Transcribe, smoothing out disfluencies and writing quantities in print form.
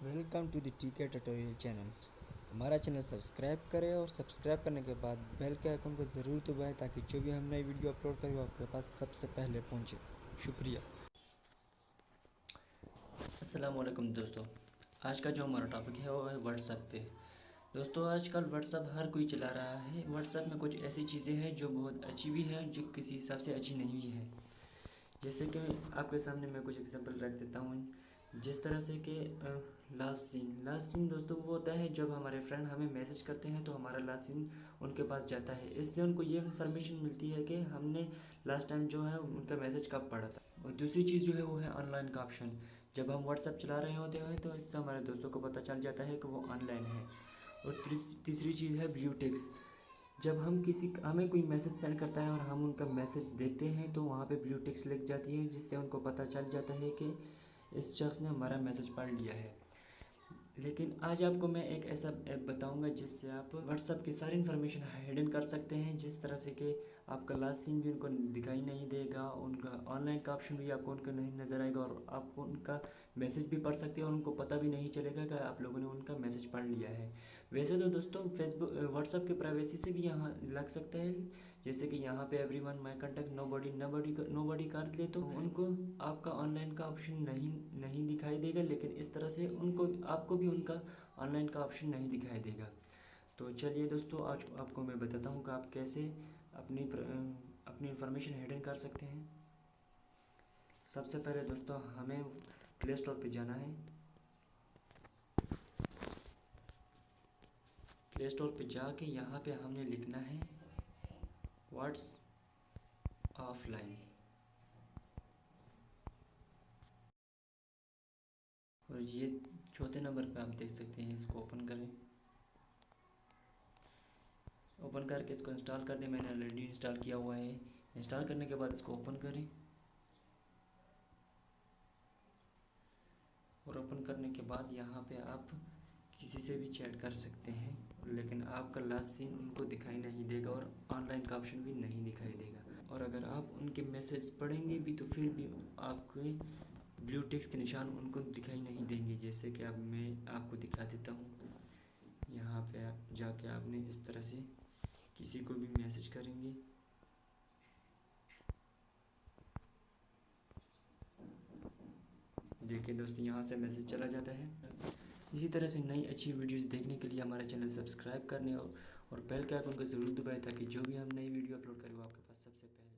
Welcome to the टीके tutorial channel. हमारा channel subscribe करें और सब्सक्राइब करने के बाद बेल के आइकन को ज़रूर दबाएं ताकि जो भी हम नई वीडियो अपलोड करें वो आपके पास सबसे पहले पहुंचे। शुक्रिया। अस्सलाम वालेकुम दोस्तों, आज का जो हमारा टॉपिक है वो है व्हाट्सएप पे। दोस्तों आजकल व्हाट्सएप हर कोई चला रहा है। व्हाट्सएप में कुछ ऐसी चीज़ें हैं जो बहुत अच्छी भी है, जो किसी हिसाब से अच्छी नहीं भी है। जैसे कि आपके सामने मैं कुछ एग्जांपल रख देता हूँ। जिस तरह से कि लास्ट सीन दोस्तों वो होता है जब हमारे फ्रेंड हमें मैसेज करते हैं तो हमारा लास्ट सीन उनके पास जाता है। इससे उनको ये इन्फॉर्मेशन मिलती है कि हमने लास्ट टाइम जो है उनका मैसेज कब पढ़ा था। और दूसरी चीज़ जो है वो है ऑनलाइन का ऑप्शन। जब हम व्हाट्सएप चला रहे होते हैं तो इससे हमारे दोस्तों को पता चल जाता है कि वो ऑनलाइन है। और तीसरी चीज़ है ब्लू टिक्स। जब हमें कोई मैसेज सेंड करता है और हम उनका मैसेज देखते हैं तो वहाँ पे ब्लू टिक्स लिख जाती है, जिससे उनको पता चल जाता है कि इस शख्स ने हमारा मैसेज पढ़ लिया है। लेकिन आज आपको मैं एक ऐसा ऐप बताऊंगा जिससे आप व्हाट्सएप की सारी इन्फॉर्मेशन हाइडन कर सकते हैं, जिस तरह से कि आपका लास्ट सीन भी उनको दिखाई नहीं देगा, उनका ऑनलाइन का ऑप्शन भी आपको उनका नहीं नज़र आएगा और आप उनका मैसेज भी पढ़ सकते हैं और उनको पता भी नहीं चलेगा कि आप लोगों ने उनका मैसेज पढ़ लिया है। वैसे तो दोस्तों फेसबुक व्हाट्सएप की प्राइवेसी से भी यहाँ लग सकता है, जैसे कि यहाँ पे एवरीवन माय कांटेक्ट नोबडी कर ले तो उनको आपका ऑनलाइन का ऑप्शन नहीं दिखाई देगा, लेकिन इस तरह से उनको आपको भी उनका ऑनलाइन का ऑप्शन नहीं दिखाई देगा। तो चलिए दोस्तों आज आपको मैं बताता हूँ कि आप कैसे अपनी इंफॉर्मेशन हिडन कर सकते हैं। सबसे पहले दोस्तों हमें प्ले स्टोर पर जाना है। प्ले स्टोर पे जाके यहाँ पे हमने लिखना है व्हाट्स ऑफलाइन। और ये चौथे नंबर पे आप देख सकते हैं, इसको ओपन करें। ओपन करके इसको इंस्टॉल कर दें। मैंने ऑलरेडी इंस्टॉल किया हुआ है। इंस्टॉल करने के बाद इसको ओपन करें और ओपन करने के बाद यहाँ पे आप किसी से भी चैट कर सकते हैं, लेकिन आपका लास्ट सीन उनको दिखाई नहीं देगा और ऑनलाइन का ऑप्शन भी नहीं दिखाई देगा। और अगर आप उनके मैसेज पढ़ेंगे भी तो फिर भी आपके ब्लू टिक्स के निशान उनको दिखाई नहीं देंगे। जैसे कि अब मैं आपको दिखा देता हूँ। यहाँ पे आप जाके आपने इस तरह से किसी को भी मैसेज करेंगे, देखिए दोस्तों यहाँ से मैसेज चला जाता है। इसी तरह से नई अच्छी वीडियोस देखने के लिए हमारा चैनल सब्सक्राइब करने और बेल के आइकन को ज़रूर दबाएं ताकि जो भी हम नई वीडियो अपलोड करें वो आपके पास सबसे पहले